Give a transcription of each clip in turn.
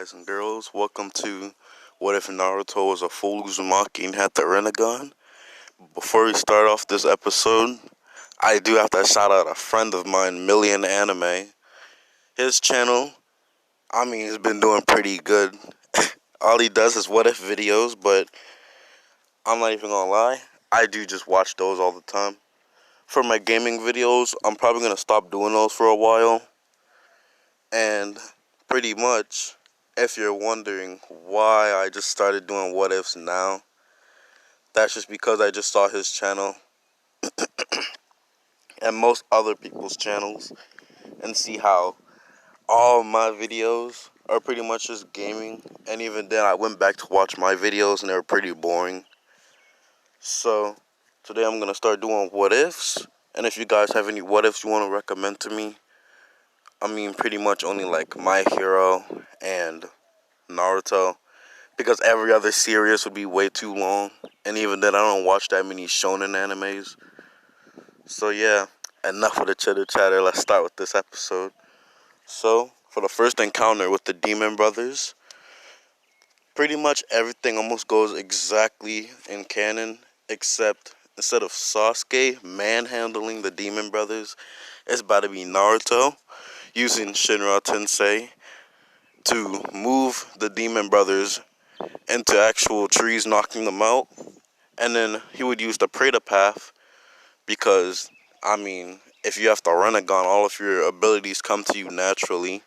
Guys and girls, welcome to What If Naruto Was a Full Uzumaki and Had the Rinnegan. Before we start off this episode, I do have to shout out a friend of mine, Million Anime. His channel, he's been doing pretty good. All he does is what if videos, but I'm not even gonna lie, I do just watch those all the time. For my gaming videos, I'm probably gonna stop doing those for a while. And pretty much, if you're wondering why I just started doing what ifs now, that's just because I just saw his channel and most other people's channels and see how all my videos are pretty much just gaming. And even then, I went back to watch my videos and they were pretty boring. So today I'm gonna start doing what ifs. And if you guys have any what ifs you want to recommend to me, pretty much only like My Hero and Naruto, because every other series would be way too long, and even then I don't watch that many shonen animes. So yeah, enough of the chitter chatter, let's start with this episode. So for the first encounter with the Demon Brothers, pretty much everything almost goes exactly in canon, except instead of Sasuke manhandling the Demon Brothers, it's about to be Naruto using Shinra Tensei to move the Demon Brothers into actual trees, knocking them out. And then he would use the Preta path because, if you have to run a gun, all of your abilities come to you naturally.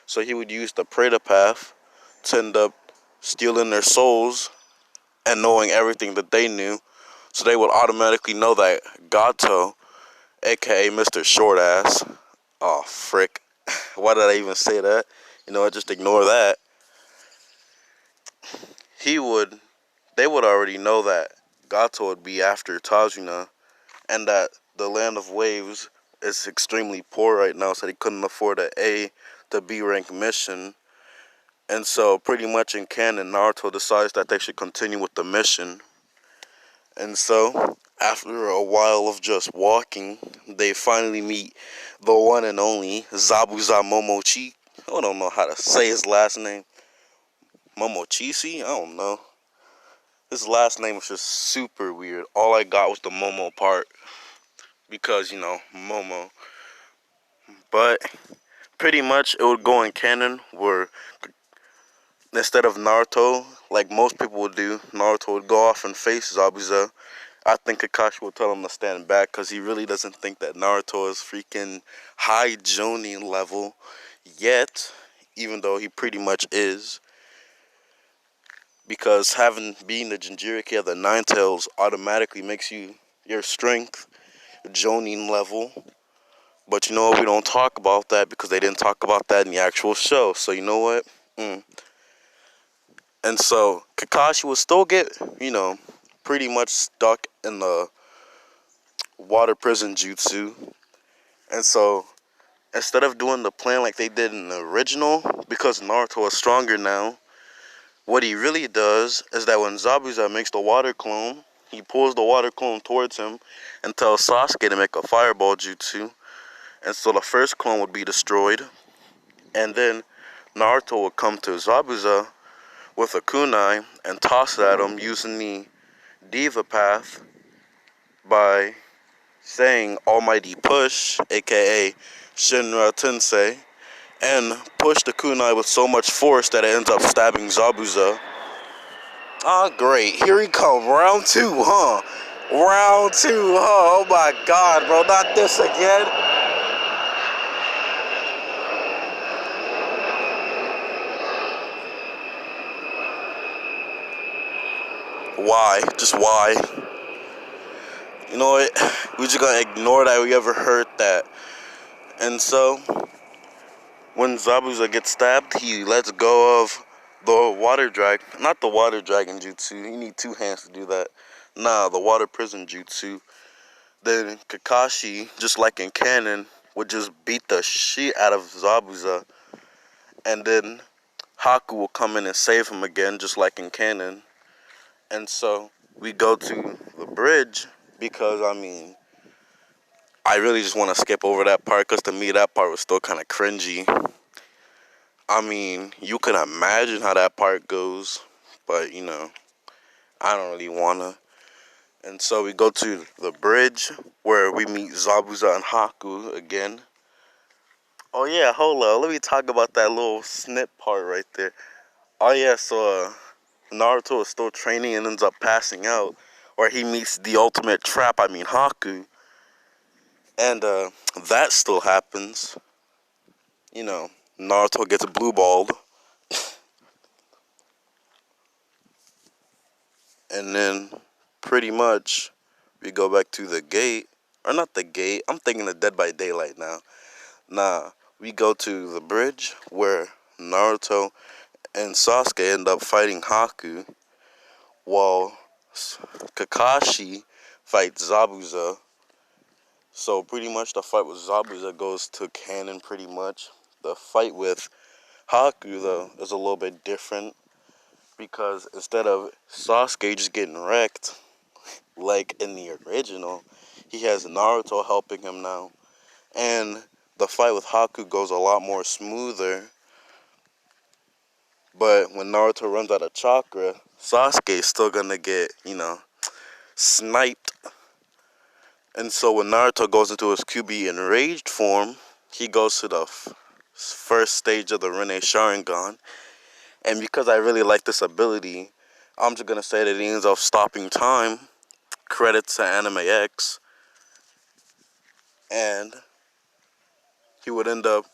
So he would use the Preta path to end up stealing their souls and knowing everything that they knew. So they would automatically know that Gato, aka Mr. Short Ass, oh frick, why did I even say that? Just ignore that. They would already know that Gato would be after Tajuna, and that the Land of Waves is extremely poor right now, so they couldn't afford an A to B rank mission. And so pretty much in canon, Naruto decides that they should continue with the mission. And so after a while of just walking, they finally meet the one and only Zabuza Momochi. I don't know how to say his last name. Momochishi? I don't know. His last name was just super weird. All I got was the Momo part because, Momo. But pretty much it would go in canon where instead of Naruto, like most people would do, Naruto would go off and face Zabuza. I think Kakashi will tell him to stand back because he really doesn't think that Naruto is freaking high Jonin level yet, even though he pretty much is. Because being the Jinchuriki of the Nine Tails automatically makes you your strength Jonin level. But you know what? We don't talk about that because they didn't talk about that in the actual show. So you know what? And so Kakashi will still get, pretty much stuck in the water prison jutsu. And so instead of doing the plan like they did in the original, because Naruto is stronger now, what he really does is that when Zabuza makes the water clone, he pulls the water clone towards him and tells Sasuke to make a fireball jutsu. And so the first clone would be destroyed. And then Naruto would come to Zabuza with a kunai and toss it at him using the Diva path by saying Almighty Push, aka Shinra Tensei, and push the kunai with so much force that it ends up stabbing Zabuza. Ah, great. Here he come. Round two, huh? Round two, huh? Oh my god, bro. Not this again. Why? Just why? You know what? We just gonna ignore that we ever heard that. And so, when Zabuza gets stabbed, he lets go of the water dragon. Not the water dragon jutsu. You need two hands to do that. Nah, the water prison jutsu. Then Kakashi, just like in canon, would just beat the shit out of Zabuza. And then Haku will come in and save him again, just like in canon. And so we go to the bridge because, I really just want to skip over that part because to me that part was still kind of cringy. I mean, you can imagine how that part goes, but you know, I don't really wanna. And so we go to the bridge where we meet Zabuza and Haku again. Oh yeah, hold up. Let me talk about that little snip part right there. Oh yeah, so Naruto is still training and ends up passing out, where he meets the ultimate trap. I mean Haku, and that still happens. You know, Naruto gets blue balled, and then pretty much we go back to the gate, or not the gate. I'm thinking of Dead by Daylight now. Nah, we go to the bridge where Naruto and Sasuke end up fighting Haku, while Kakashi fights Zabuza. So pretty much the fight with Zabuza goes to canon pretty much. The fight with Haku though is a little bit different because instead of Sasuke just getting wrecked like in the original, he has Naruto helping him now. And the fight with Haku goes a lot more smoother. But when Naruto runs out of chakra, Sasuke is still gonna get, you know, sniped. And so when Naruto goes into his QB enraged form, he goes to the first stage of the Rinne Sharingan. And because I really like this ability, I'm just gonna say that he ends up stopping time. Credits to Anime X. And he would end up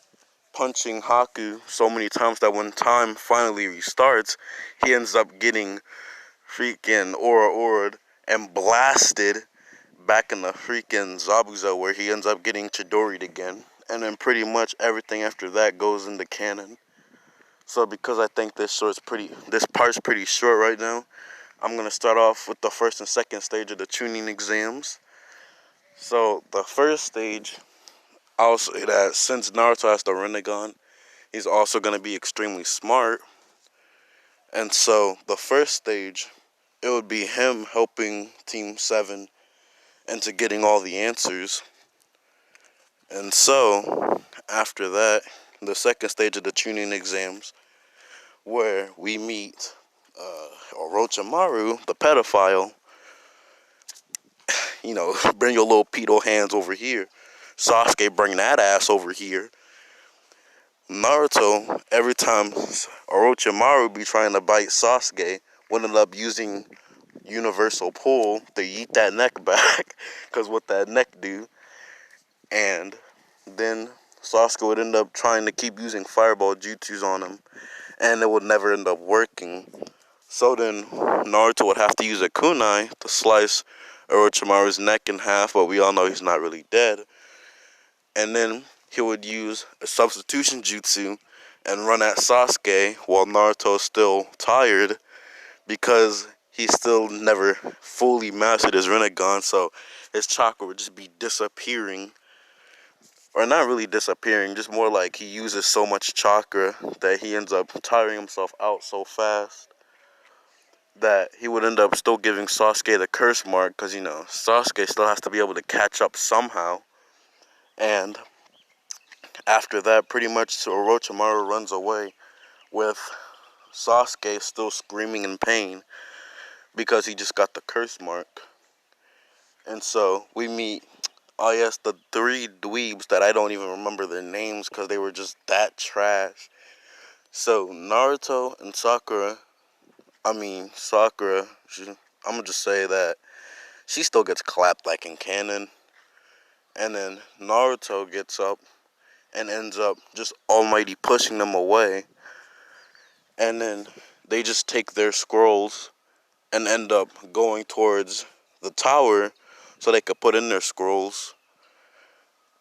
punching Haku so many times that when time finally restarts, he ends up getting freaking aura-ora'd and blasted back in the freaking Zabuza, where he ends up getting Chidori'd again. And then pretty much everything after that goes into canon. So because I think this part's pretty short right now, I'm gonna start off with the first and second stage of the tuning exams. So the first stage, I'll say that since Naruto has the rinnegan, he's also gonna be extremely smart. And so the first stage, it would be him helping Team 7 into getting all the answers. And so, after that, the second stage of the tuning exams, where we meet Orochimaru, the pedophile, you know, bring your little pedo hands over here. Sasuke, bring that ass over here. Naruto, every time Orochimaru be trying to bite Sasuke, would end up using universal pull to yeet that neck back, because what that neck do. And then Sasuke would end up trying to keep using fireball jutsus on him, and it would never end up working. So then Naruto would have to use a kunai to slice Orochimaru's neck in half, but we all know he's not really dead. And then he would use a substitution jutsu and run at Sasuke while Naruto's still tired, because he still never fully mastered his Rinnegan, so his chakra would just be disappearing. Or not really disappearing, just more like he uses so much chakra that he ends up tiring himself out so fast that he would end up still giving Sasuke the curse mark, because, you know, Sasuke still has to be able to catch up somehow. And after that, pretty much Orochimaru runs away with Sasuke still screaming in pain because he just got the curse mark. And so we meet, oh yes, the three dweebs that I don't even remember their names because they were just that trash. So Naruto and Sakura, I'm gonna just say that she still gets clapped like in canon. And then Naruto gets up and ends up just almighty pushing them away. And then they just take their scrolls and end up going towards the tower so they could put in their scrolls.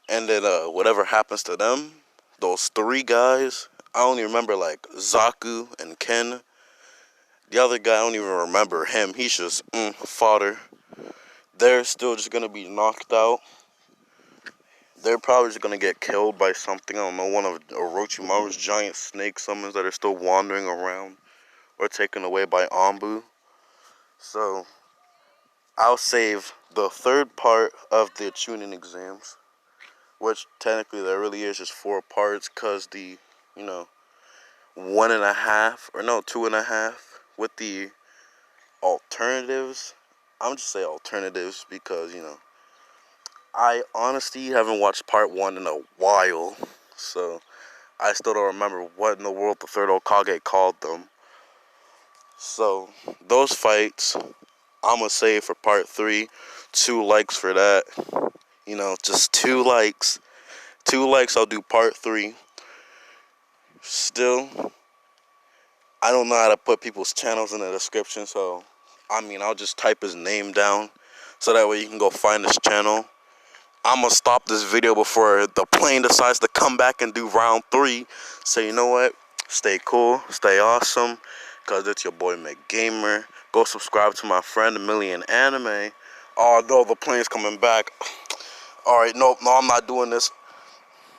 And then whatever happens to them, those three guys, I only remember like Zaku and Ken. The other guy, I don't even remember him. He's just fodder. They're still just gonna be knocked out. They're probably just gonna get killed by something. I don't know, one of Orochimaru's giant snake summons that are still wandering around, or taken away by Anbu. So I'll save the third part of the tuning exams, which technically there really is just 4 parts, because the, you know, 1.5 or no 2.5 with the alternatives. I'm just say alternatives because I honestly haven't watched part 1 in a while, so I still don't remember what in the world the third Hokage called them. So those fights, I'm gonna say for part 3, 2 likes for that. Just 2 likes. 2 likes, I'll do part 3. Still, I don't know how to put people's channels in the description, so I'll just type his name down so that way you can go find his channel. I'm gonna stop this video before the plane decides to come back and do round 3. So you know what? Stay cool, stay awesome, cause it's your boy McGamer. Go subscribe to my friend Million Anime. Oh no, the plane's coming back. Alright, no, I'm not doing this.